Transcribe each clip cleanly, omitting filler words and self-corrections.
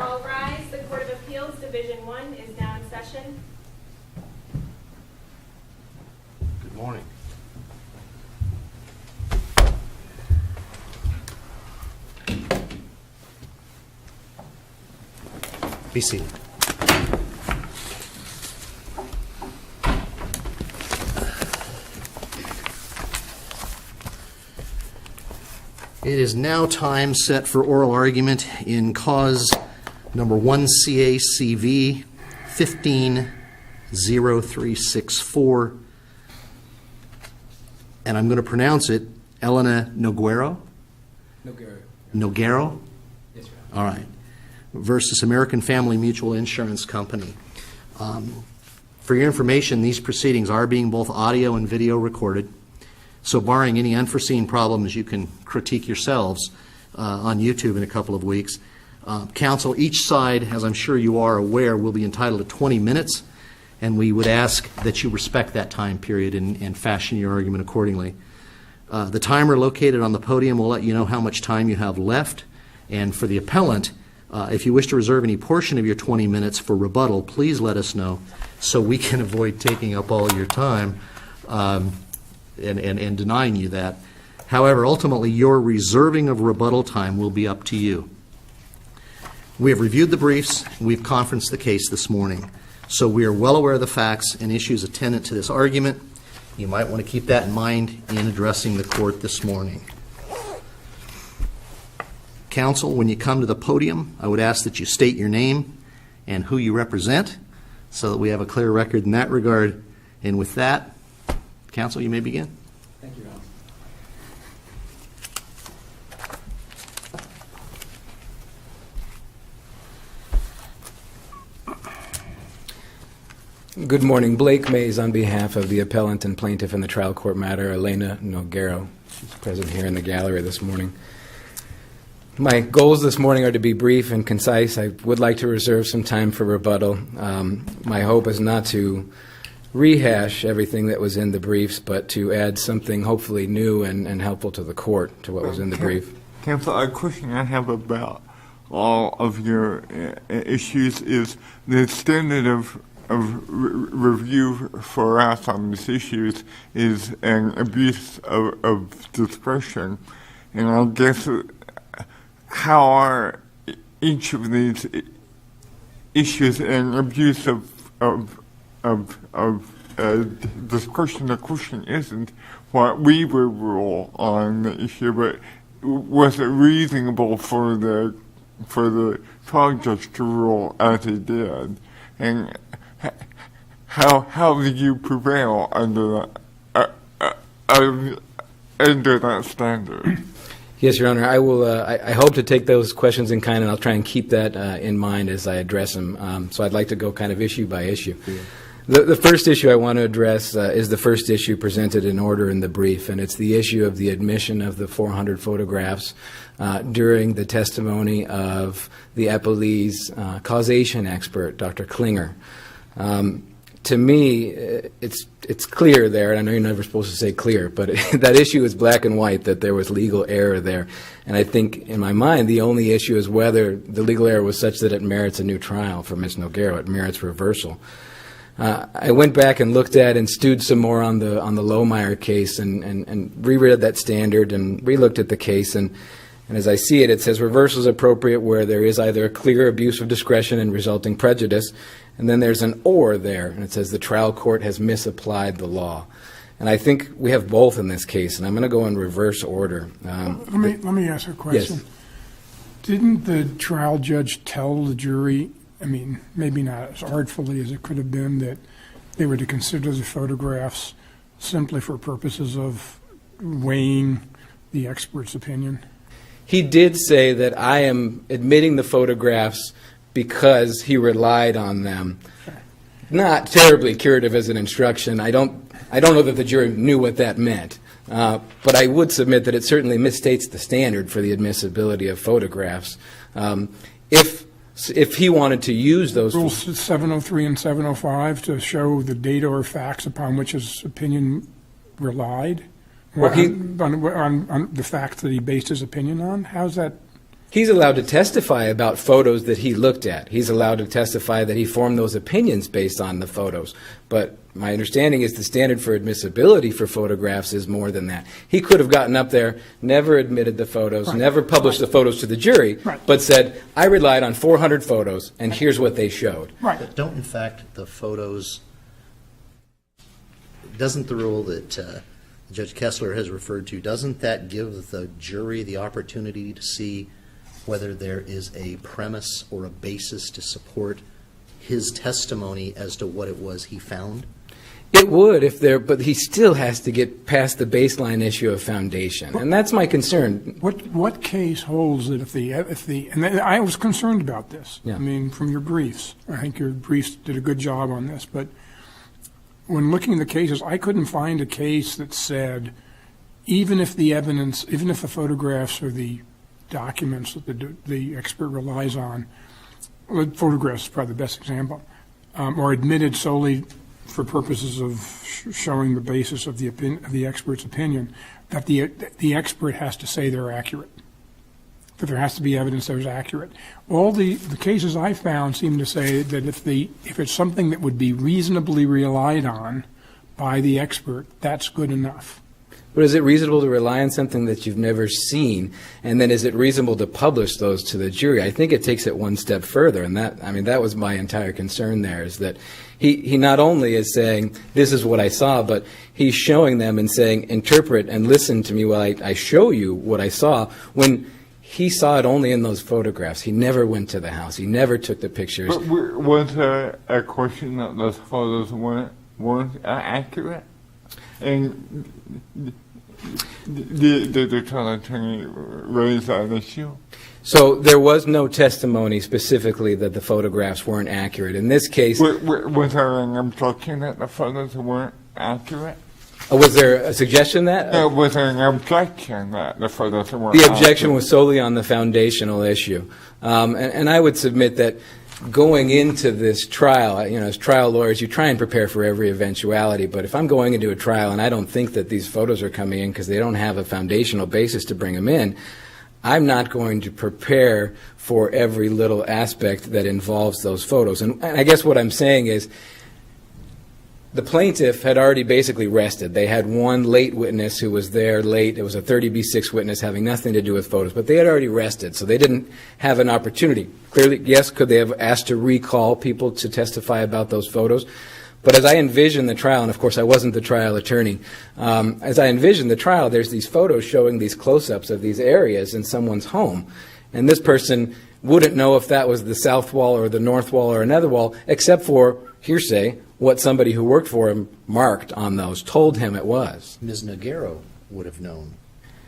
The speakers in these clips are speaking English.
All rise. The Court of Appeals, Division 1 is now in session. Good morning. Be seated. It is now time set for oral argument in cause number 1CA-CV 150364, and I'm going to pronounce it Elena Noguero? Noguero? Yes, sir. All right. Versus American Family Mutual Insurance Company. For your information, these proceedings are being both audio and video recorded. So barring any unforeseen problems, you can critique yourselves on YouTube in a couple of weeks. Counsel, each side, as I'm sure you are aware, will be entitled to 20 minutes, and we would ask that you respect that time period and fashion your argument accordingly. The timer located on the podium will let you know how much time you have left, and for the appellant, if you wish to reserve any portion of your 20 minutes for rebuttal, please let us know so we can avoid taking up all your time and denying you that. However, ultimately, your reserving of rebuttal time will be up to you. We have reviewed the briefs. We've conferenced the case this morning. So we are well aware of the facts and issues attendant to this argument. You might want to keep that in mind in addressing the court this morning. Counsel, when you come to the podium, I would ask that you state your name and who you represent so that we have a clear record in that regard. And with that, counsel, you may begin. Thank you, Ron. Good morning. Blake Mays on behalf of the appellant and plaintiff in the trial court matter, Elena Noguero. She's present here in the gallery this morning. My goals this morning are to be brief and concise. I would like to reserve some time for rebuttal. My hope is not to rehash everything that was in the briefs, but to add something hopefully new and helpful to the court to what was in the brief. Counsel, a question I have about all of your issues is the standard of review for us on these issues is an abuse of discretion. And I guess how are each of these issues an abuse of discretion? The question isn't what we would rule on the issue, but was it reasonable for the trial judge to rule as he did? And how did you prevail under that standard? Yes, Your Honor. I will. I hope to take those questions in kind, and I'll try and keep that in mind as I address them. So I'd like to go kind of issue by issue. Yeah. The first issue I want to address is the first issue presented in order in the brief, and it's the issue of the admission of the 400 photographs during the testimony of the appellee's causation expert, Dr. Klinger. To me, it's clear there, and I know you're never supposed to say clear, but that issue is black and white, that there was legal error there. And I think, in my mind, the only issue is whether the legal error was such that it merits a new trial for Ms. Noguero. It merits reversal. I went back and looked at and stewed some more on the Lohmeyer case and reread that standard and relooked at the case. And as I see it, it says reversal is appropriate where there is either a clear abuse of discretion and resulting prejudice, and then there's an or there, and it says the trial court has misapplied the law. And I think we have both in this case, and I'm going to go in reverse order. Let me ask a question. Yes. Didn't the trial judge tell the jury, I mean, maybe not as artfully as it could have been, that they were to consider the photographs simply for purposes of weighing the expert's opinion? He did say that I am admitting the photographs because he relied on them. Not terribly curative as an instruction. I don't know that the jury knew what that meant. But I would submit that it certainly misstates the standard for the admissibility of photographs. If he wanted to use those... Rules 703 and 705 to show the data or facts upon which his opinion relied? Well, on the facts that he based his opinion on? How's that He's allowed to testify about photos that he looked at. He's allowed to testify that he formed those opinions based on the photos. But my understanding is the standard for admissibility for photographs is more than that. He could have gotten up there, never admitted the photos, Right. never published the photos to the jury, Right. but said, I relied on 400 photos, and here's what they showed. Right. But don't, in fact, the photos, doesn't the rule that Judge Kessler has referred to, doesn't that give the jury the opportunity to see whether there is a premise or a basis to support his testimony as to what it was he found? It would if there, but he still has to get past the baseline issue of foundation, and that's my concern. What case holds that if the and I was concerned about this. Yeah. I mean, from your briefs, I think your briefs did a good job on this. But when looking at the cases, I couldn't find a case that said even if the evidence, even if the photographs or the documents that the expert relies on, well, photographs is probably the best example, are admitted solely for purposes of showing the basis of the expert's opinion, that the expert has to say they're accurate, that there has to be evidence that is accurate. All the cases I found seem to say that if it's something that would be reasonably relied on by the expert, that's good enough. But is it reasonable to rely on something that you've never seen, and then is it reasonable to publish those to the jury? I think it takes it one step further, and that was my entire concern there, is that he not only is saying, this is what I saw, but he's showing them and saying, interpret and listen to me while I show you what I saw, when he saw it only in those photographs. He never went to the house. He never took the pictures. But was there a question that those photos weren't accurate? And did the trial attorney raise that issue? So there was no testimony specifically that the photographs weren't accurate. In this case, Was there an objection that the photos weren't accurate? was there a suggestion that? Was there an objection that the photos weren't The accurate? objection was solely on the foundational issue. And I would submit that going into this trial, as trial lawyers, you try and prepare for every eventuality, but if I'm going into a trial and I don't think that these photos are coming in because they don't have a foundational basis to bring them in, I'm not going to prepare for every little aspect that involves those photos. And I guess what I'm saying is, the plaintiff had already basically rested. They had one late witness who was there late. It was a 30B6 witness having nothing to do with photos, but they had already rested, so they didn't have an opportunity. Clearly, yes, could they have asked to recall people to testify about those photos? But as I envisioned the trial, and of course I wasn't the trial attorney, as I envisioned the trial, there's these photos showing these close-ups of these areas in someone's home, and this person wouldn't know if that was the south wall or the north wall or another wall, except for hearsay, what somebody who worked for him marked on those, told him it was. Ms. Nagaro would have known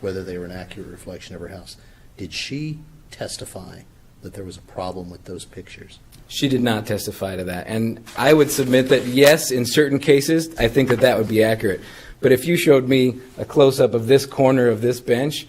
whether they were an accurate reflection of her house. Did she testify that there was a problem with those pictures? She did not testify to that. And I would submit that, yes, in certain cases, I think that that would be accurate. But if you showed me a close-up of this corner of this bench,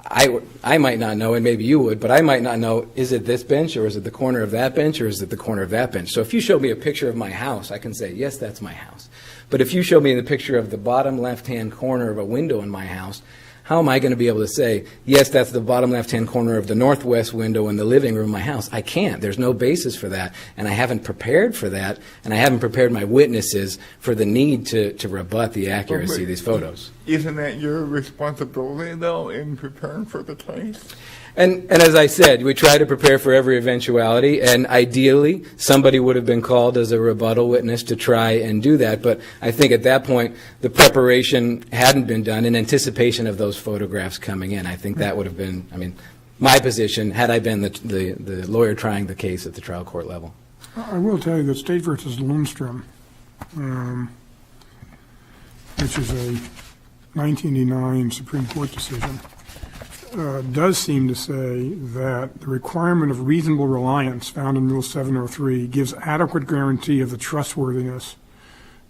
I might not know, and maybe you would, but I might not know, is it this bench, or is it the corner of that bench, or is it the corner of that bench? So if you showed me a picture of my house, I can say, yes, that's my house. But if you showed me the picture of the bottom left-hand corner of a window in my house, how am I going to be able to say, yes, that's the bottom left-hand corner of the northwest window in the living room of my house? I can't. There's no basis for that, and I haven't prepared for that, and I haven't prepared my witnesses for the need to rebut the accuracy of these photos. Isn't that your responsibility, though, in preparing for the case? And as I said, we try to prepare for every eventuality, and ideally, somebody would have been called as a rebuttal witness to try and do that. But I think at that point, the preparation hadn't been done in anticipation of those photographs coming in. I think that would have been, my position had I been the lawyer trying the case at the trial court level. I will tell you that State versus Lundstrom, which is a 1989 Supreme Court decision, does seem to say that the requirement of reasonable reliance found in Rule 703 gives adequate guarantee of the trustworthiness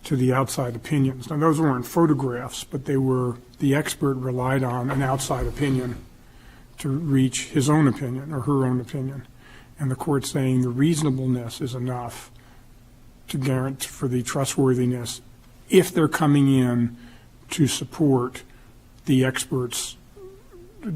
to the outside opinions. Now, those weren't photographs, but the expert relied on an outside opinion to reach his own opinion or her own opinion. And the court saying the reasonableness is enough to guarantee for the trustworthiness if they're coming in to support the expert's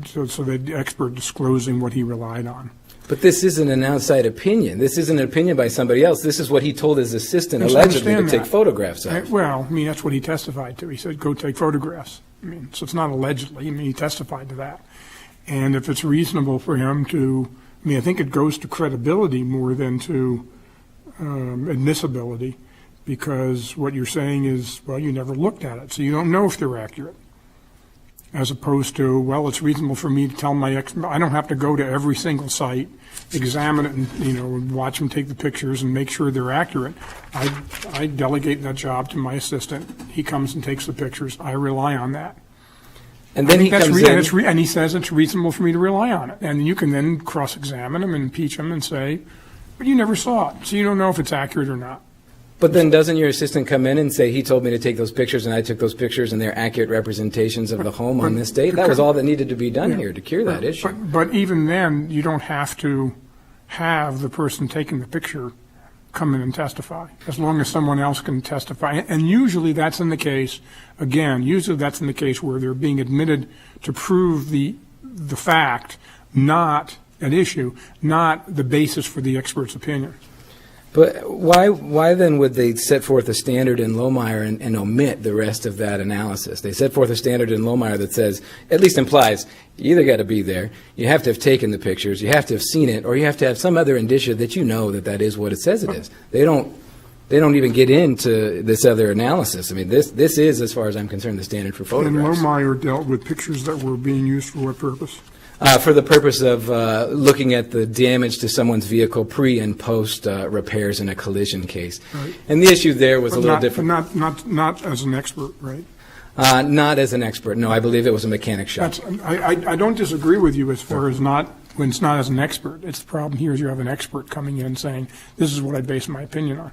so the expert disclosing what he relied on. But this isn't an outside opinion. This isn't an opinion by somebody else. This is what he told his assistant Yes, I allegedly to understand take that. photographs of. Well, I mean, that's what he testified to. He said, go take photographs. I mean, so it's not allegedly. I mean, he testified to that. And if it's reasonable for him to, I mean, I think it goes to credibility more than to admissibility, because what you're saying is, well, you never looked at it, so you don't know if they're accurate. As opposed to, well, it's reasonable for me to tell my I don't have to go to every single site, examine it, and watch them take the pictures and make sure they're accurate. I delegate that job to my assistant. He comes and takes the pictures. I rely on that. And then he comes in. And he says it's reasonable for me to rely on it. And you can then cross-examine him and impeach him and say, but you never saw it, so you don't know if it's accurate or not. But then doesn't your assistant come in and say, he told me to take those pictures and I took those pictures and they're accurate representations of the home on this date? That was all that needed to be done here to cure that issue. But even then, you don't have to have the person taking the picture come in and testify, as long as someone else can testify. And usually that's in the case, again, usually that's in the case where they're being admitted to prove the fact, not an issue, not the basis for the expert's opinion. But why then would they set forth a standard in Lohmeyer and omit the rest of that analysis? They set forth a standard in Lohmeyer that says, at least implies, you either got to be there, you have to have taken the pictures, you have to have seen it, or you have to have some other indicia that you know that is what it says it is. They don't even get into this other analysis. I mean, this is, as far as I'm concerned, the standard for And photographs. Lohmeyer dealt with pictures that were being used for what purpose? For the purpose of looking at the damage to someone's vehicle pre and post repairs in a collision case. Right. And the issue there was a little different. But not as an expert, right? Not as an expert. No, I believe it was a mechanic shop. I don't disagree with you as far as when it's not as an expert. It's the problem here is you have an expert coming in saying, this is what I base my opinion on.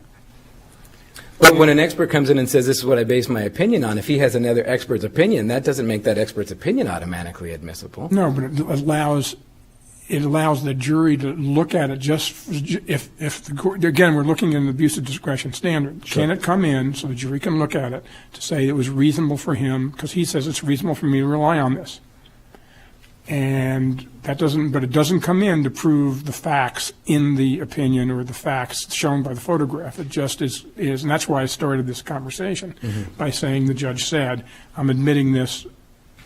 But when an expert comes in and says, this is what I base my opinion on, if he has another expert's opinion, that doesn't make that expert's opinion automatically admissible. No, but it allows the jury to look at it just if the court, again, we're looking at an abuse of discretion standard. Sure. Can it come in so the jury can look at it to say it was reasonable for him, because he says it's reasonable for me to rely on this. And but it doesn't come in to prove the facts in the opinion or the facts shown by the photograph. It just is, and that's why I started this conversation by saying the judge said, I'm admitting this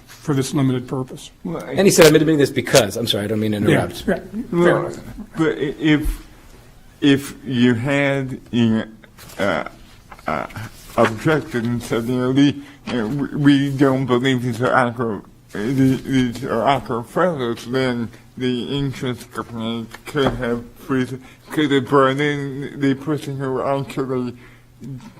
for this limited purpose. And he said, I'm admitting this because, I'm sorry, I don't mean to interrupt. Yeah, fair enough. But if you had objected and said, we don't believe these are accurate photos, then the insurance company could have brought in the person who actually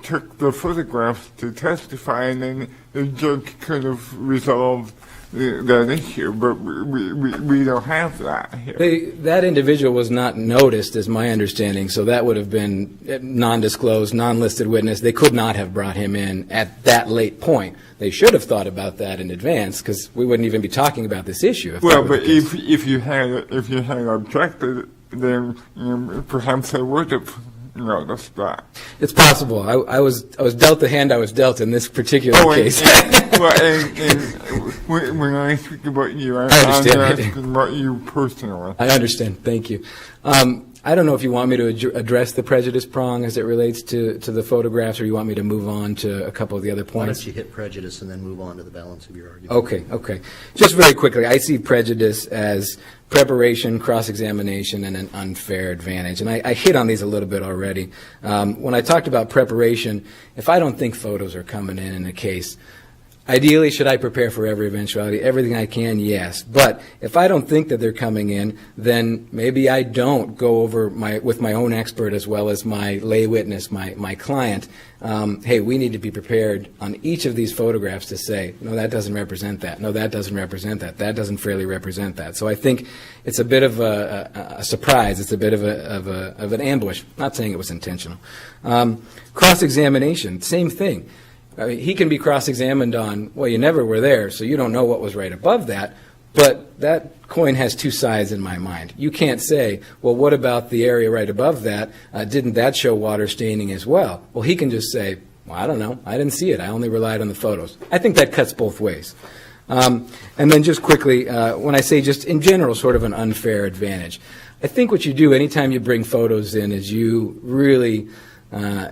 took the photographs to testify, and then the judge could have resolved that issue, but we don't have that here. That individual was not noticed, is my understanding, so that would have been non-disclosed, non-listed witness. They could not have brought him in at that late point. They should have thought about that in advance, because we wouldn't even be talking about this issue. Well, but if you had objected, then perhaps I would have noticed that. It's possible. I was dealt the hand I was dealt in this particular case. When I speak about you, I'm asking about you personally. I understand. Thank you. I don't know if you want me to address the prejudice prong as it relates to the photographs, or you want me to move on to a couple of the other Why points. don't you hit prejudice and then move on to the balance of your argument? Okay. Just very quickly, I see prejudice as preparation, cross-examination, and an unfair advantage. And I hit on these a little bit already. When I talked about preparation, if I don't think photos are coming in a case, ideally, should I prepare for every eventuality? Everything I can, yes. But if I don't think that they're coming in, then maybe I don't go over with my own expert as well as my lay witness, my client. Hey, we need to be prepared on each of these photographs to say, no, that doesn't represent that. No, that doesn't represent that. That doesn't fairly represent that. So I think it's a bit of a surprise. It's a bit of an ambush. Not saying it was intentional. Cross-examination, same thing. I mean, he can be cross-examined on, well, you never were there, so you don't know what was right above that. But that coin has two sides in my mind. You can't say, well, what about the area right above that? Didn't that show water staining as well? Well, he can just say, well, I don't know. I didn't see it. I only relied on the photos. I think that cuts both ways. And then just quickly, when I say just in general sort of an unfair advantage, I think what you do anytime you bring photos in is you really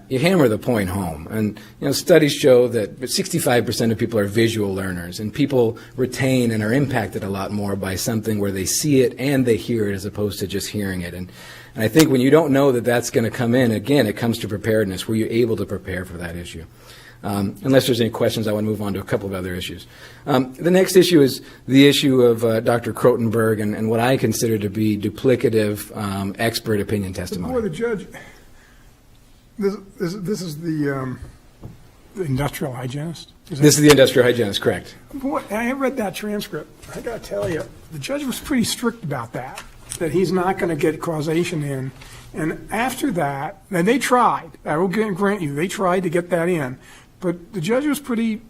you hammer the point home. And studies show that 65% of people are visual learners, and people retain and are impacted a lot more by something where they see it and they hear it as opposed to just hearing it. And I think when you don't know that that's going to come in, again, it comes to preparedness. Were you able to prepare for that issue? Unless there's any questions, I want to move on to a couple of other issues. The next issue is the issue of Dr. Krotenberg and what I consider to be duplicative expert opinion testimony. Boy, the judge, this is the industrial hygienist? This is the industrial hygienist, correct. Boy, I read that transcript. I got to tell you, the judge was pretty strict about that he's not going to get causation in. And after that, and they tried, I will grant you, they tried to get that in. But the judge was pretty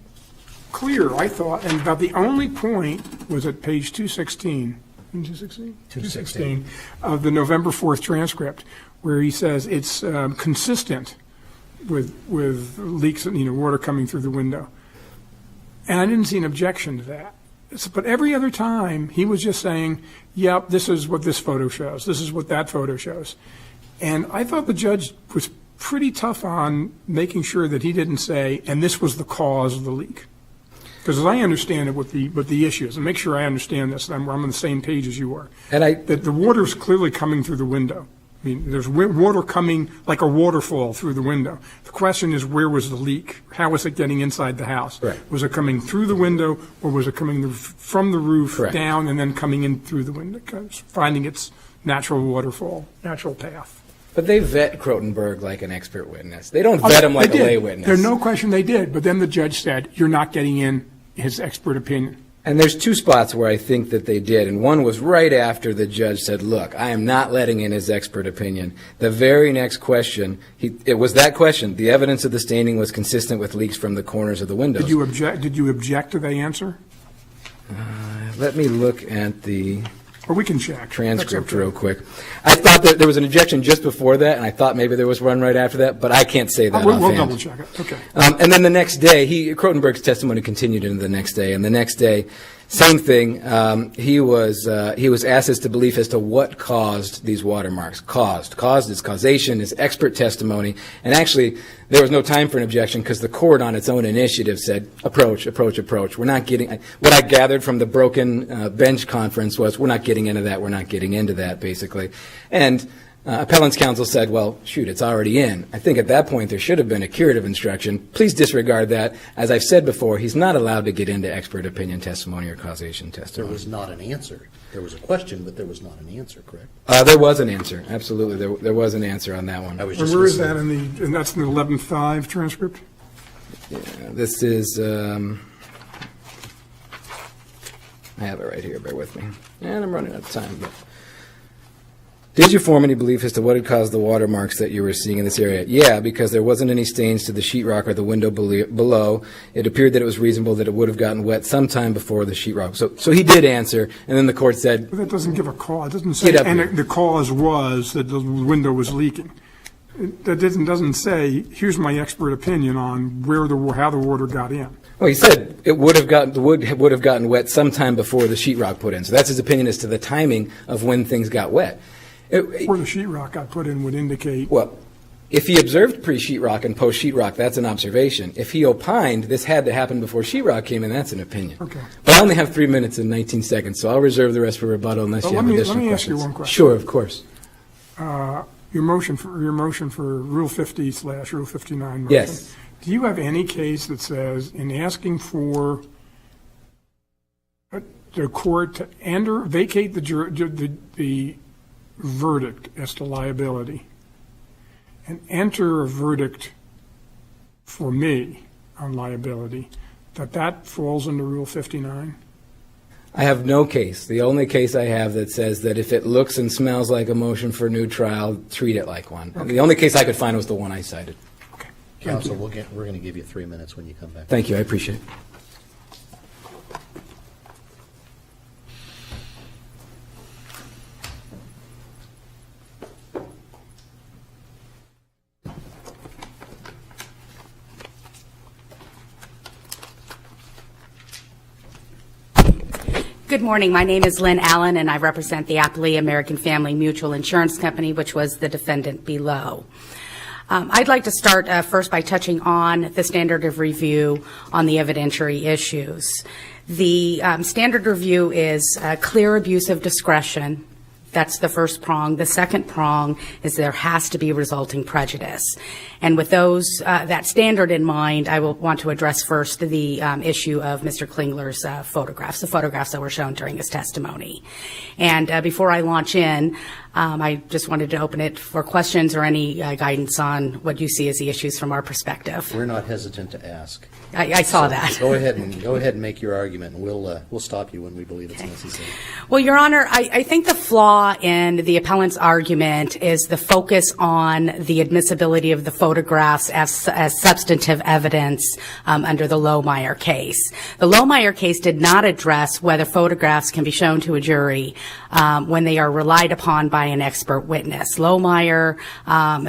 clear, I thought, and about the only point was at page 216. 216 of the November 4th transcript, where he says it's consistent with leaks, water coming through the window. And I didn't see an objection to that. But every other time, he was just saying, yep, this is what this photo shows. This is what that photo shows. And I thought the judge was pretty tough on making sure that he didn't say, and this was the cause of the leak. Because as I understand it, what the issue is, and make sure I understand this, I'm on the same page as you are, that the water is clearly coming through the window. I mean, there's water coming like a waterfall through the window. The question is, where was the leak? How was it getting inside the house? Right. Was it coming through the window, or was it coming from the roof Correct. down and then coming in through the window, finding its natural waterfall, natural path? But they vet Krotenberg like an expert witness. They don't vet him like a lay witness. There's no question they did, but then the judge said, you're not getting in his expert opinion. And there's two spots where I think that they did, and one was right after the judge said, look, I am not letting in his expert opinion. The very next question, it was that question, the evidence of the staining was consistent with leaks from the corners of the windows. Did you object to the answer? Let me look at the Or we can check. transcript real quick. I thought that there was an objection just before that, and I thought maybe there was one right after that, but I can't say that We'll offhand. double check it. Okay. And then the next day, Krotenberg's testimony continued into the next day, and the next day, same thing. He was asked as to belief as to what caused these watermarks. Caused is causation, is expert testimony, and actually there was no time for an objection because the court on its own initiative said approach. We're not getting. What I gathered from the broken bench conference was we're not getting into that. We're not getting into that basically, and. Appellant's counsel said, well, shoot, it's already in. I think at that point there should have been a curative instruction. Please disregard that. As I've said before, he's not allowed to get into expert opinion testimony or causation There testimony. was not an answer. There was a question, but there was not an answer, correct? There was an answer. Absolutely. There was an answer on that one. I was And just where is listening. that and that's in the 11.5 transcript? This is, I have it right here. Bear with me. And I'm running out of time, but. Did you form any belief as to what had caused the watermarks that you were seeing in this area? Yeah, because there wasn't any stains to the sheetrock or the window below. It appeared that it was reasonable that it would have gotten wet sometime before the sheetrock. So he did answer, and then the court said, But that doesn't give a cause. It doesn't say, Get up and here. the cause was that the window was leaking. That doesn't say, here's my expert opinion on how the water got in. well, he said it would have gotten wet sometime before the sheetrock put in. So that's his opinion as to the timing of when things got wet. Where the sheetrock got put in would indicate. Well, if he observed pre-sheetrock and post-sheetrock, that's an observation. If he opined this had to happen before sheetrock came in, that's an opinion. Okay. But I only have 3 minutes and 19 seconds, so I'll reserve the rest for rebuttal unless But you have let additional me ask questions. you one question. Sure, of course. Your motion for Rule 50/Rule 59 motion. Yes. Do you have any case that says in asking for the court to vacate the verdict as to liability and enter a verdict for me on liability, that falls under Rule 59? I have no case. The only case I have that says that if it looks and smells like a motion for a new trial, treat it like one. Okay. The only case I could find was the one I cited. Okay. Counsel, we're going to give you 3 minutes when you come back. Thank you. I appreciate it. Good morning. My name is Lynn Allen, and I represent the Applee American Family Mutual Insurance Company, which was the defendant below. I'd like to start first by touching on the standard of review on the evidentiary issues. The standard review is clear abuse of discretion. That's the first prong. The second prong is there has to be resulting prejudice. And with that standard in mind, I will want to address first the issue of Mr. Klingler's photographs, the photographs that were shown during his testimony. And before I launch in, I just wanted to open it for questions or any guidance on what you see as the issues from our perspective. We're not hesitant to ask. I saw that. Go ahead and make your argument, and we'll stop you when we believe it's necessary. Well, Your Honor, I think the flaw in the appellant's argument is the focus on the admissibility of the photographs as substantive evidence under the Lohmeyer case. The Lohmeyer case did not address whether photographs can be shown to a jury when they are relied upon by an expert witness. Lohmeyer,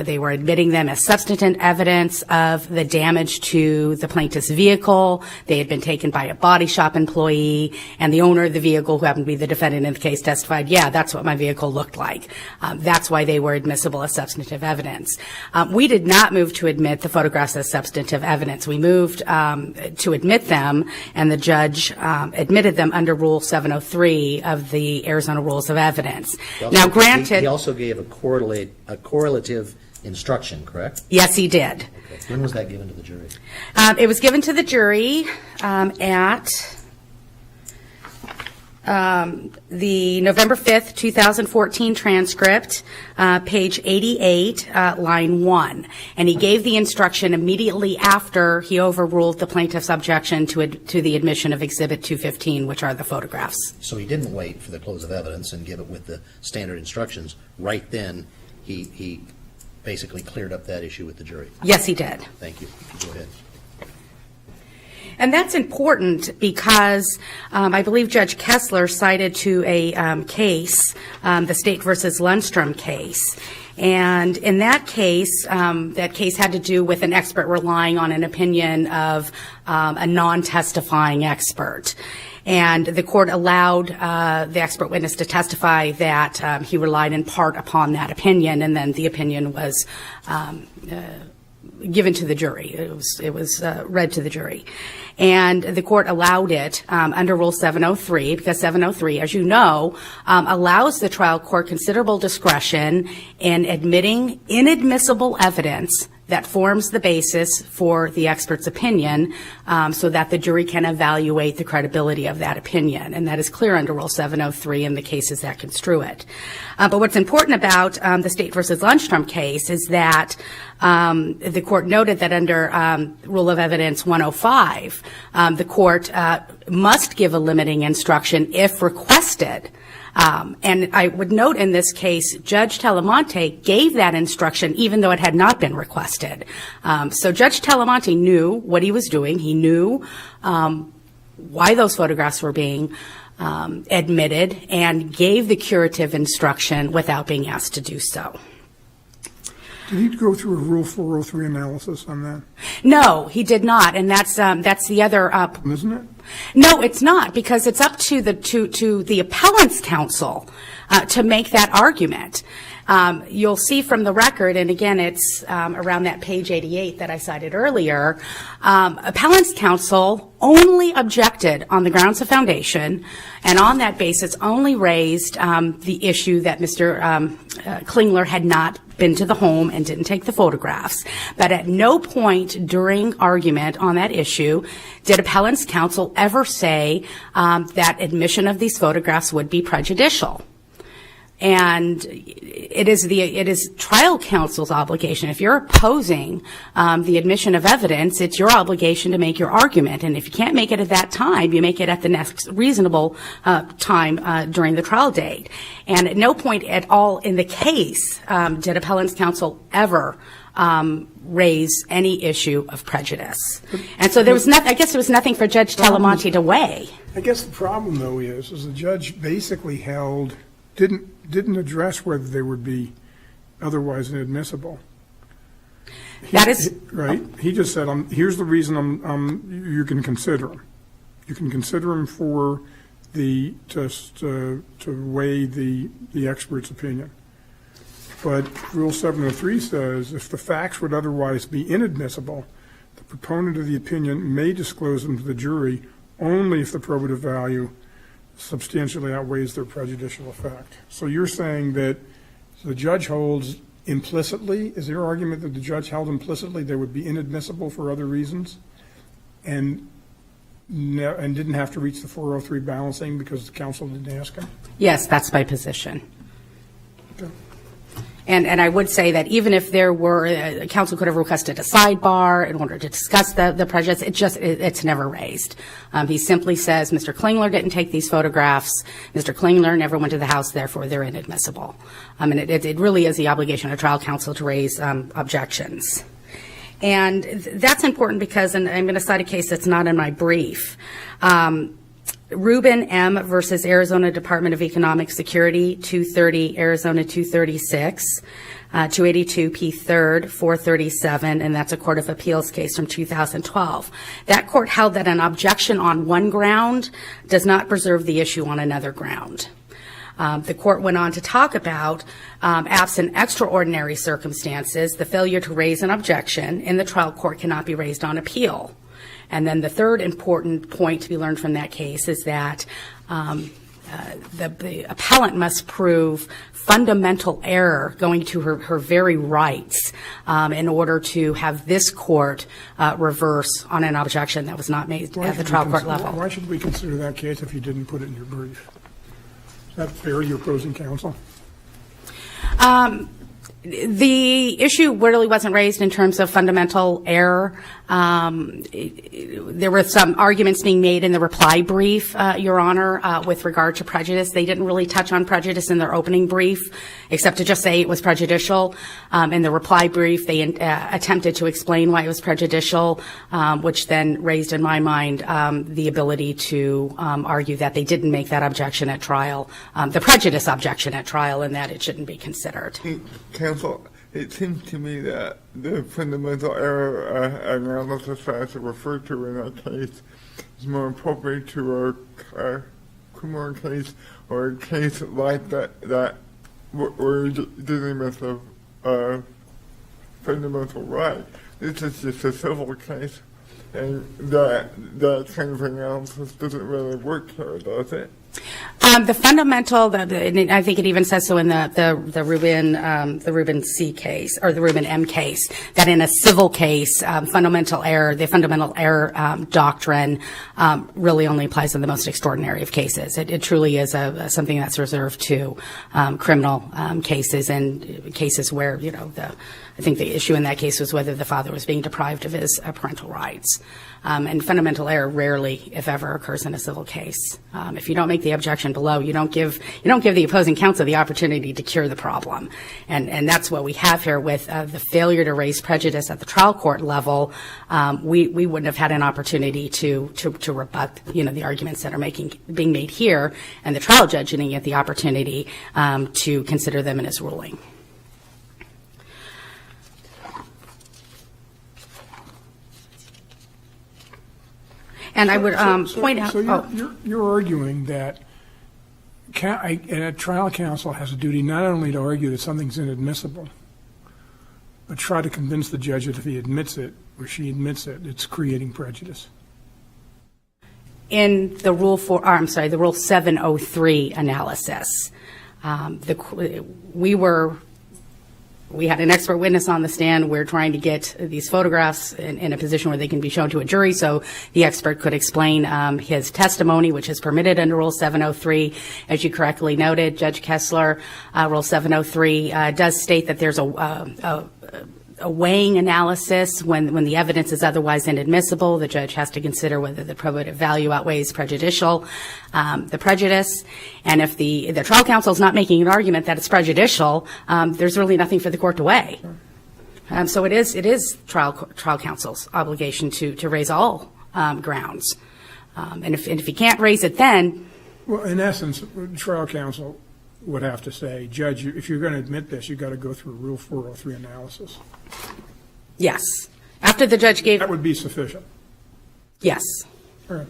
they were admitting them as substantive evidence of the damage to the plaintiff's vehicle. They had been taken by a body shop employee, and the owner of the vehicle, who happened to be the defendant in the case, testified, yeah, that's what my vehicle looked like. That's why they were admissible as substantive evidence. We did not move to admit the photographs as substantive evidence. We moved to admit them, and the judge admitted them under Rule 703 of the Arizona Rules of Evidence. Now, granted, he also gave a correlative instruction, correct? Yes, he did. Okay. When was that given to the jury? It was given to the jury at the November 5th, 2014 transcript, page 88, line 1. And he gave the instruction immediately after he overruled the plaintiff's objection to the admission of Exhibit 215, which are the photographs. So he didn't wait for the close of evidence and give it with the standard instructions. Right then, he basically cleared up that issue with the jury. Yes, he did. Thank you. Go ahead. And that's important because I believe Judge Kessler cited to a case, the State versus Lundstrom case. And in that case had to do with an expert relying on an opinion of a non-testifying expert. And the court allowed the expert witness to testify that he relied in part upon that opinion, and then the opinion was given to the jury. It was read to the jury. And the court allowed it under Rule 703, because 703, as you know, allows the trial court considerable discretion in admitting inadmissible evidence that forms the basis for the expert's opinion, so that the jury can evaluate the credibility of that opinion. And that is clear under Rule 703 in the cases that construe it. But what's important about the State versus Lundstrom case is that the court noted that under Rule of Evidence 105, the court must give a limiting instruction if requested. And I would note in this case, Judge Telemonte gave that instruction even though it had not been requested. So Judge Telemonte knew what he was doing. He knew why those photographs were being admitted and gave the curative instruction without being asked to do so. Did he go through a Rule 403 analysis on that? No, he did not, and that's the other. Isn't it? No, it's not, because it's up to the appellant's counsel to make that argument. You'll see from the record, and again, it's around that page 88 that I cited earlier, appellant's counsel only objected on the grounds of foundation, and on that basis only raised the issue that Mr. Klingler had not been to the home and didn't take the photographs. But at no point during argument on that issue did appellant's counsel ever say that admission of these photographs would be prejudicial. And it is trial counsel's obligation. If you're opposing the admission of evidence, it's your obligation to make your argument. And if you can't make it at that time, you make it at the next reasonable time during the trial date. And at no point at all in the case did appellant's counsel ever raise any issue of prejudice. And so there was I guess there was nothing for Judge Telemonte to weigh. I guess the problem, though, is the judge basically didn't address whether they would be otherwise inadmissible. That is right. He just said, "Here's the reason you can consider them. You can consider them for to weigh the expert's opinion. But Rule 703 says if the facts would otherwise be inadmissible, the proponent of the opinion may disclose them to the jury only if the probative value substantially outweighs their prejudicial effect. So you're saying that the judge holds implicitly, is there argument that the judge held implicitly they would be inadmissible for other reasons and didn't have to reach the 403 balancing because the counsel didn't ask him? Yes, that's my position. Okay. And I would say that even if there were, counsel could have requested a sidebar in order to discuss the prejudice, it's never raised. He simply says, Mr. Klingler didn't take these photographs, Mr. Klingler never went to the house, therefore they're inadmissible. And it really is the obligation of trial counsel to raise objections. And that's important because, and I'm going to cite a case that's not in my brief, Rubin M. versus Arizona Department of Economic Security, 230 Arizona 236, 282 P. 3rd, 437, and that's a Court of Appeals case from 2012. That court held that an objection on one ground does not preserve the issue on another ground. The court went on to talk about, absent extraordinary circumstances, the failure to raise an objection in the trial court cannot be raised on appeal. And then the third important point to be learned from that case is that the appellant must prove fundamental error going to her very rights in order to have this court reverse on an objection that was not made at the trial court level. Why should we consider that case if you didn't put it in your brief? Is that fair to your opposing counsel? The issue really wasn't raised in terms of fundamental error. There were some arguments being made in the reply brief, Your Honor, with regard to prejudice. They didn't really touch on prejudice in their opening brief, except to just say it was prejudicial. In the reply brief, they attempted to explain why it was prejudicial, which then raised in my mind the ability to argue that they didn't make that objection at trial, the prejudice objection at trial, and that it shouldn't be considered. Counsel, it seems to me that the fundamental error analysis as referred to in that case is more appropriate to a criminal case or a case like that we're dealing with a fundamental right. This is just a civil case, and that kind of analysis doesn't really work here, does it? The fundamental, and I think it even says so in the Rubin C case or the Rubin M case, that in a civil case, the fundamental error doctrine really only applies in the most extraordinary of cases. It truly is something that's reserved to criminal cases and cases where, you know, I think the issue in that case was whether the father was being deprived of his parental rights. And fundamental error rarely, if ever, occurs in a civil case. If you don't make the objection below, you don't give the opposing counsel the opportunity to cure the problem. And that's what we have here with the failure to raise prejudice at the trial court level. We wouldn't have had an opportunity to rebut, you know, the arguments that are being made here, and the trial judge didn't get the opportunity to consider them in his ruling. And I would point out. So you're arguing that a trial counsel has a duty not only to argue that something's inadmissible, but try to convince the judge that if he admits it or she admits it, it's creating prejudice. In the Rule 703 analysis, we had an expert witness on the stand. We're trying to get these photographs in a position where they can be shown to a jury so the expert could explain his testimony, which is permitted under Rule 703. As you correctly noted, Judge Kessler, Rule 703 does state that there's a weighing analysis when the evidence is otherwise inadmissible. The judge has to consider whether the probative value outweighs the prejudice. And if the trial counsel is not making an argument that it's prejudicial, there's really nothing for the court to weigh. So it is trial counsel's obligation to raise all grounds. And if he can't raise it then. Well, in essence, trial counsel would have to say, Judge, if you're going to admit this, you've got to go through a Rule 403 analysis. Yes. After the judge gave. That would be sufficient. Yes. All right.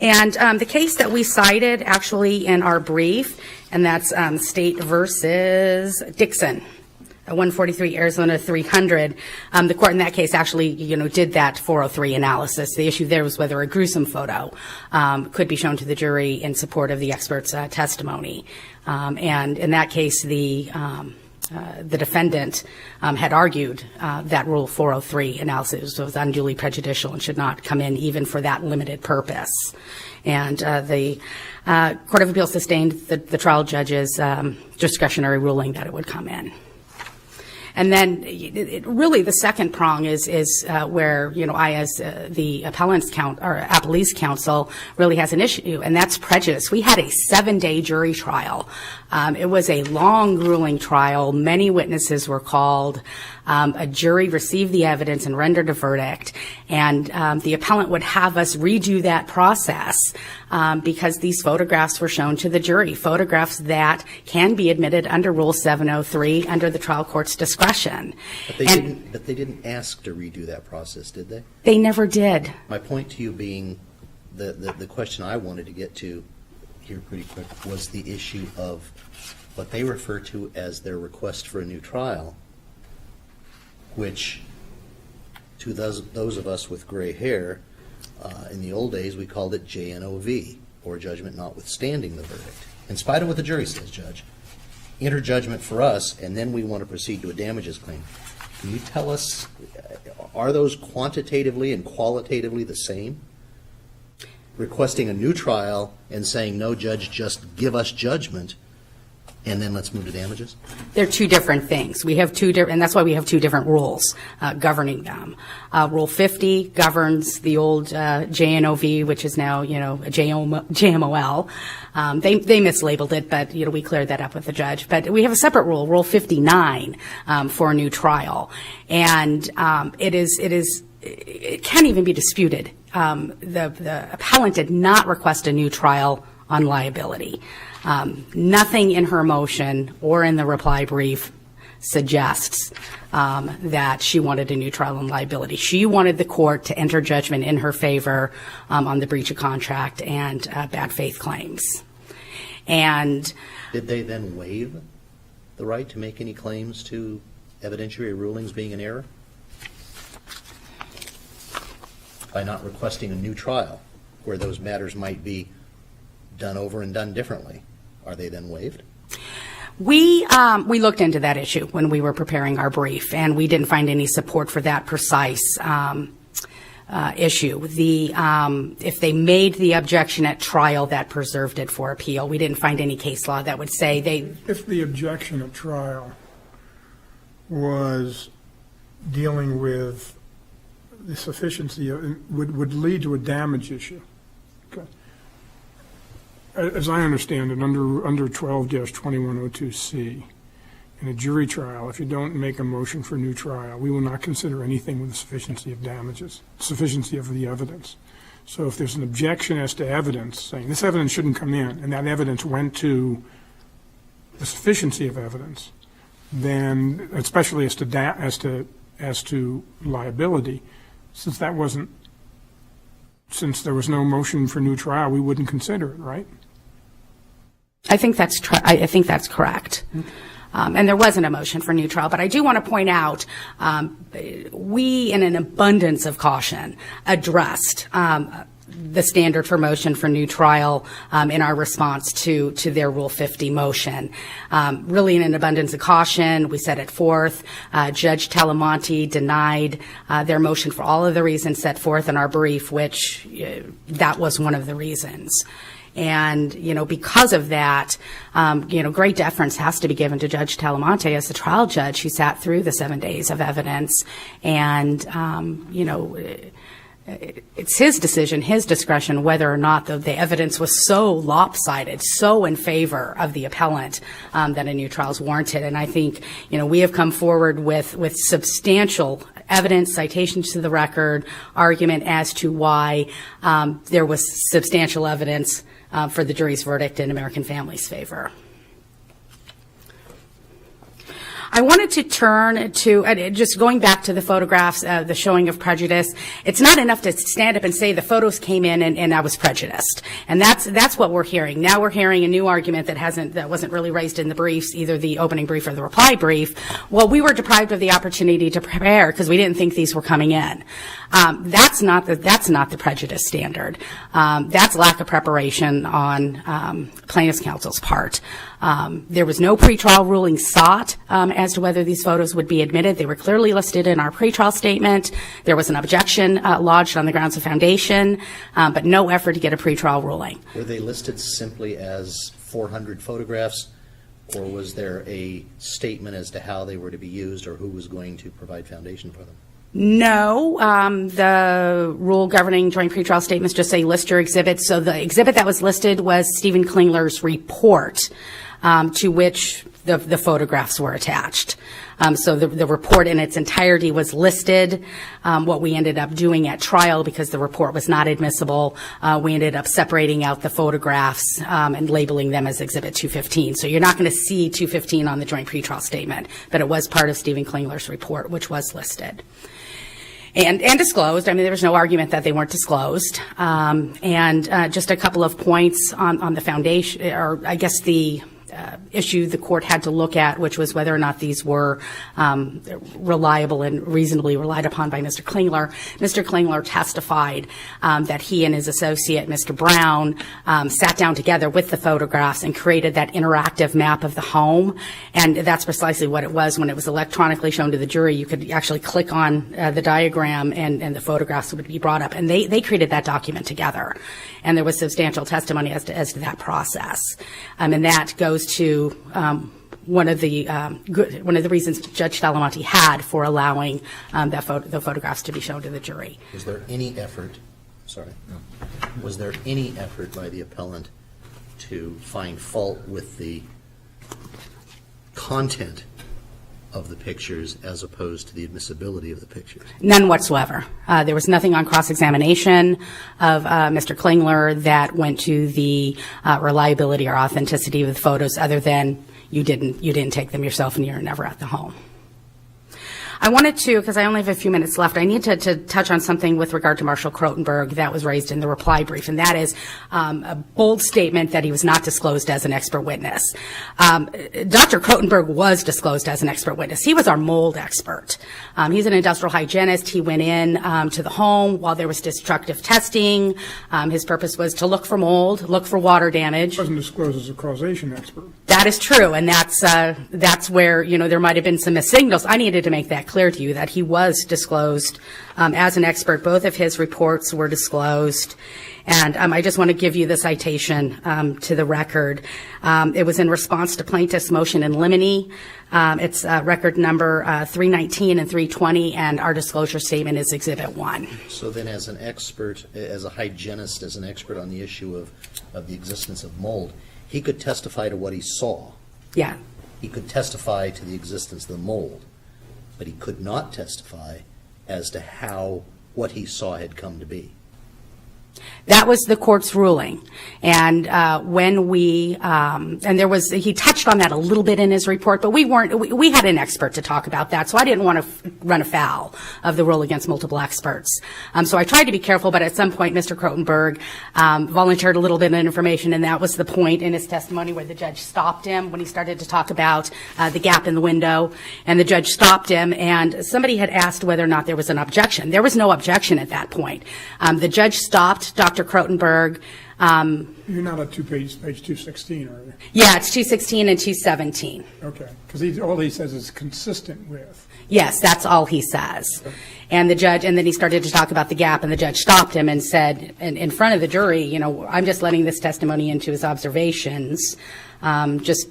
And the case that we cited actually in our brief, and that's State versus Dixon, 143 Arizona 300. The court in that case actually, did that 403 analysis. The issue there was whether a gruesome photo could be shown to the jury in support of the expert's testimony. And in that case, the defendant had argued that Rule 403 analysis was unduly prejudicial and should not come in even for that limited purpose. And the Court of Appeals sustained the trial judge's discretionary ruling that it would come in. And then really the second prong is where, I as the appellee's counsel really has an issue, and that's prejudice. We had a 7-day jury trial. It was a long, grueling trial. Many witnesses were called. A jury received the evidence and rendered a verdict, and the appellant would have us redo that process because these photographs were shown to the jury, photographs that can be admitted under Rule 703 under the trial court's discretion. But they didn't ask to redo that process, did they? They never did. My point to you being the question I wanted to get to here pretty quick was the issue of what they refer to as their request for a new trial, which to those of us with gray hair, in the old days we called it JNOV, or judgment notwithstanding the verdict. In spite of what the jury says, Judge, enter judgment for us, and then we want to proceed to a damages claim. Can you tell us, are those quantitatively and qualitatively the same? Requesting a new trial and saying, no, Judge, just give us judgment, and then let's move to damages? They're two different things. We have two different, and that's why we have two different rules governing them. Rule 50 governs the old JNOV, which is now, JMOL. They mislabeled it, but, we cleared that up with the judge. But we have a separate rule, Rule 59, for a new trial. And it can't even be disputed. The appellant did not request a new trial on liability. Nothing in her motion or in the reply brief suggests that she wanted a new trial on liability. She wanted the court to enter judgment in her favor on the breach of contract and bad faith claims. And did they then waive the right to make any claims to evidentiary rulings being in error by not requesting a new trial where those matters might be done over and done differently? Are they then waived? We looked into that issue when we were preparing our brief, and we didn't find any support for that precise issue. If they made the objection at trial, that preserved it for appeal. We didn't find any case law that would say they. If the objection at trial was dealing with the sufficiency would lead to a damage issue. Okay. As I understand it, under 12-2102C, in a jury trial, if you don't make a motion for a new trial, we will not consider anything with the sufficiency of damages, sufficiency of the evidence. So if there's an objection as to evidence, saying this evidence shouldn't come in, and that evidence went to the sufficiency of evidence, then, especially as to liability, since there was no motion for new trial, we wouldn't consider it, right? I think that's correct. And there wasn't a motion for new trial. But I do want to point out, we, in an abundance of caution, addressed the standard for motion for new trial in our response to their Rule 50 motion. Really, in an abundance of caution, we set it forth. Judge Talamonte denied their motion for all of the reasons set forth in our brief, which that was one of the reasons. And, because of that, great deference has to be given to Judge Talamonte as the trial judge who sat through the 7 days of evidence. And, it's his decision, his discretion, whether or not the evidence was so lopsided, so in favor of the appellant, that a new trial is warranted. And I think, we have come forward with substantial evidence, citations to the record, argument as to why there was substantial evidence for the jury's verdict in American Family's favor. I wanted to turn to, just going back to the photographs, the showing of prejudice. It's not enough to stand up and say the photos came in and I was prejudiced. And that's what we're hearing. Now we're hearing a new argument that wasn't really raised in the briefs, either the opening brief or the reply brief. Well, we were deprived of the opportunity to prepare because we didn't think these were coming in. That's not the prejudice standard. That's lack of preparation on plaintiff's counsel's part. There was no pretrial ruling sought as to whether these photos would be admitted. They were clearly listed in our pretrial statement. There was an objection lodged on the grounds of foundation, but no effort to get a pretrial ruling. Were they listed simply as 400 photographs, or was there a statement as to how they were to be used or who was going to provide foundation for them? No, the rule governing joint pretrial statements just say list your exhibits. So the exhibit that was listed was Stephen Klingler's report, to which the photographs were attached. So the report in its entirety was listed. What we ended up doing at trial, because the report was not admissible, we ended up separating out the photographs and labeling them as Exhibit 215. So you're not going to see 215 on the joint pretrial statement, but it was part of Stephen Klingler's report, which was listed. And disclosed. I mean, there was no argument that they weren't disclosed. And just a couple of points on the foundation, or I guess the issue the court had to look at, which was whether or not these were reliable and reasonably relied upon by Mr. Klingler. Mr. Klingler testified that he and his associate, Mr. Brown, sat down together with the photographs and created that interactive map of the home. And that's precisely what it was. When it was electronically shown to the jury, you could actually click on the diagram and the photographs would be brought up. And they created that document together. And there was substantial testimony as to that process. And that goes to one of the reasons Judge Talamonte had for allowing the photographs to be shown to the jury. Was there any effort? Was there any effort by the appellant to find fault with the content of the pictures as opposed to the admissibility of the pictures? None whatsoever. There was nothing on cross-examination of Mr. Klingler that went to the reliability or authenticity of the photos, other than you didn't take them yourself and you're never at the home. I wanted to, because I only have a few minutes left, I need to touch on something with regard to Marshall Krotenberg that was raised in the reply brief, and that is a bold statement that he was not disclosed as an expert witness. Dr. Krotenberg was disclosed as an expert witness. He was our mold expert. He's an industrial hygienist. He went in to the home while there was destructive testing. His purpose was to look for mold, look for water damage. He wasn't disclosed as a causation expert. That is true, and that's where, there might have been some missed signals. I needed to make that clear to you, that he was disclosed as an expert. Both of his reports were disclosed. And I just want to give you the citation to the record. It was in response to plaintiff's motion in limine. It's record number 319 and 320, and our disclosure statement is Exhibit 1. So then, as an expert, as a hygienist, as an expert on the issue of the existence of mold, he could testify to what he saw. Yeah. He could testify to the existence of the mold, but he could not testify as to how what he saw had come to be. That was the court's ruling. And when we, and there was, he touched on that a little bit in his report, but we had an expert to talk about that, so I didn't want to run afoul of the rule against multiple experts. So I tried to be careful, but at some point, Mr. Krotenberg volunteered a little bit of information, and that was the point in his testimony where the judge stopped him when he started to talk about the gap in the window, and the judge stopped him, and somebody had asked whether or not there was an objection. There was no objection at that point. The judge stopped Dr. Krotenberg. You're not at page 216, are you? Yeah, it's 216 and 217. Okay, because all he says is consistent with. Yes, that's all he says. And the judge, and then he started to talk about the gap, and the judge stopped him and said, in front of the jury, I'm just letting this testimony into his observations. Just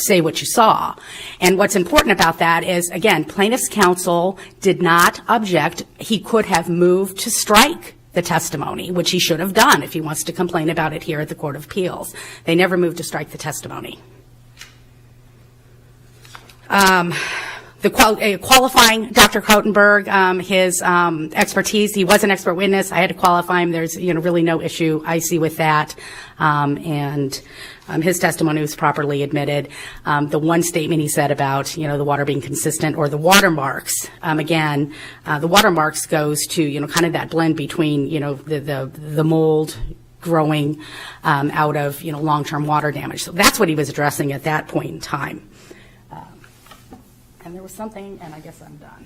say what you saw. And what's important about that is, again, plaintiff's counsel did not object. He could have moved to strike the testimony, which he should have done if he wants to complain about it here at the Court of Appeals. They never moved to strike the testimony. qualifying Dr. Krotenberg, his expertise. He was an expert witness. I had to qualify him. There's really no issue I see with that. And his testimony was properly admitted. The one statement he said about the water being consistent, or the watermarks, again, the watermarks goes to kind of that blend between the mold growing out of long-term water damage. So that's what he was addressing at that point in time. And there was something, and I guess I'm done.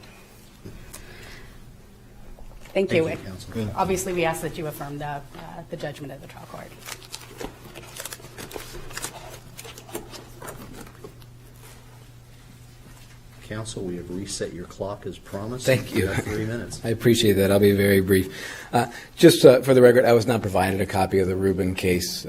Thank you. Counsel. Obviously, we ask that you affirm the judgment of the trial court. Counsel, we have reset your clock as promised. Thank you. have 3 minutes. I appreciate that. I'll be very brief. Just for the record, I was not provided a copy of the Rubin case.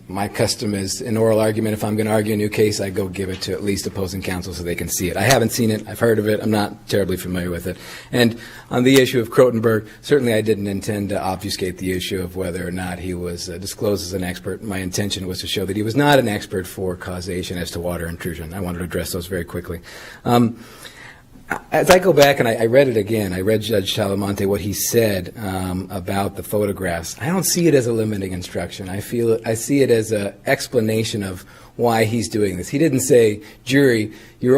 My custom is an oral argument. If I'm going to argue a new case, I go give it to at least opposing counsel so they can see it. I haven't seen it. I've heard of it. I'm not terribly familiar with it. And on the issue of Krotenberg, certainly I didn't intend to obfuscate the issue of whether or not he was disclosed as an expert. My intention was to show that he was not an expert for causation as to water intrusion. I wanted to address those very quickly. As I go back and I read it again, I read Judge Talamonte, what he said about the photographs. I don't see it as a limiting instruction. I see it as an explanation of why he's doing this. He didn't say, jury, you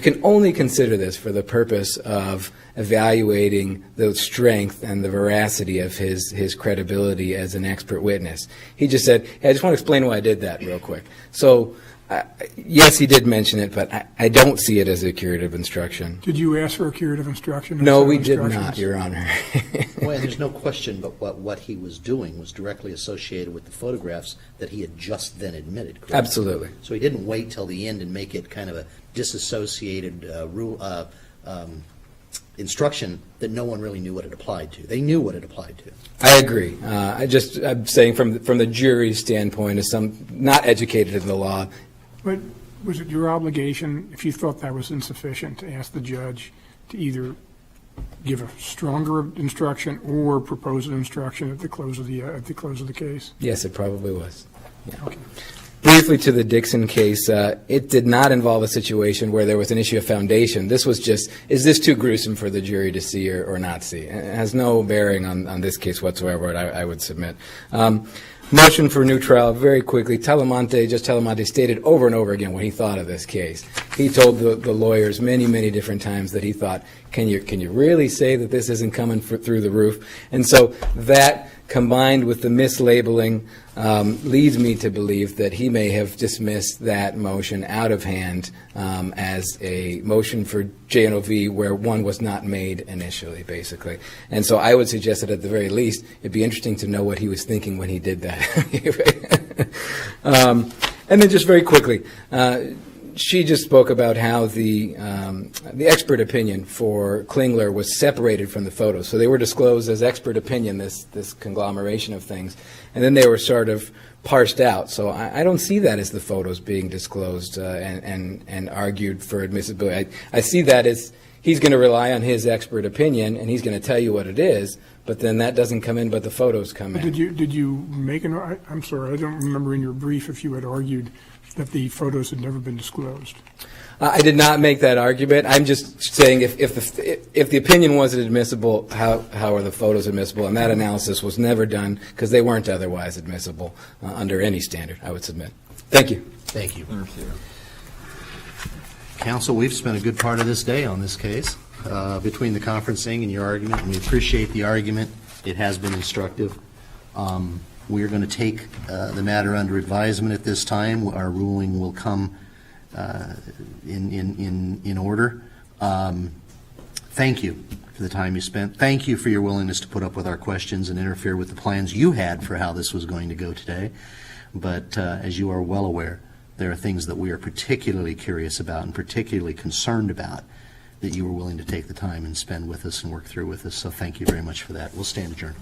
can only consider this for the purpose of evaluating the strength and the veracity of his credibility as an expert witness. He just said, hey, I just want to explain why I did that real quick. So yes, he did mention it, but I don't see it as a curative instruction. Did you ask for a curative instruction? No, we did not, Your Honor. Well, there's no question but what he was doing was directly associated with the photographs that he had just then admitted, correct? Absolutely. So he didn't wait till the end and make it kind of a disassociated instruction that no one really knew what it applied to. They knew what it applied to. I agree. I'm saying from the jury's standpoint, as some not educated in the law. But was it your obligation, if you thought that was insufficient, to ask the judge to either give a stronger instruction or propose an instruction at the close of the case? Yes, it probably was. Yeah. Okay. Briefly to the Dixon case, it did not involve a situation where there was an issue of foundation. This was just, is this too gruesome for the jury to see or not see? It has no bearing on this case whatsoever, I would submit. Motion for new trial, very quickly. Judge Talamonte stated over and over again what he thought of this case. He told the lawyers many, many different times that he thought, can you really say that this isn't coming through the roof? And so that, combined with the mislabeling, leads me to believe that he may have dismissed that motion out of hand as a motion for JNOV where one was not made initially, basically. And so I would suggest that at the very least, it'd be interesting to know what he was thinking when he did that. And then just very quickly, she just spoke about how the expert opinion for Klingler was separated from the photos. So they were disclosed as expert opinion, this conglomeration of things, and then they were sort of parsed out. So I don't see that as the photos being disclosed and argued for admissibility. I see that as he's going to rely on his expert opinion, and he's going to tell you what it is, but then that doesn't come in, but the photos come in. Did you make I'm sorry, I don't remember in your brief if you had argued that the photos had never been disclosed. I did not make that argument. I'm just saying if the opinion wasn't admissible, how are the photos admissible? And that analysis was never done because they weren't otherwise admissible under any standard, I would submit. Thank you. Thank you. Counsel, we've spent a good part of this day on this case between the conferencing and your argument, and we appreciate the argument. It has been instructive. We are going to take the matter under advisement at this time. Our ruling will come in order. Thank you for the time you spent. Thank you for your willingness to put up with our questions and interfere with the plans you had for how this was going to go today. But as you are well aware, there are things that we are particularly curious about and particularly concerned about that you were willing to take the time and spend with us and work through with us. So thank you very much for that. We'll stand adjourned.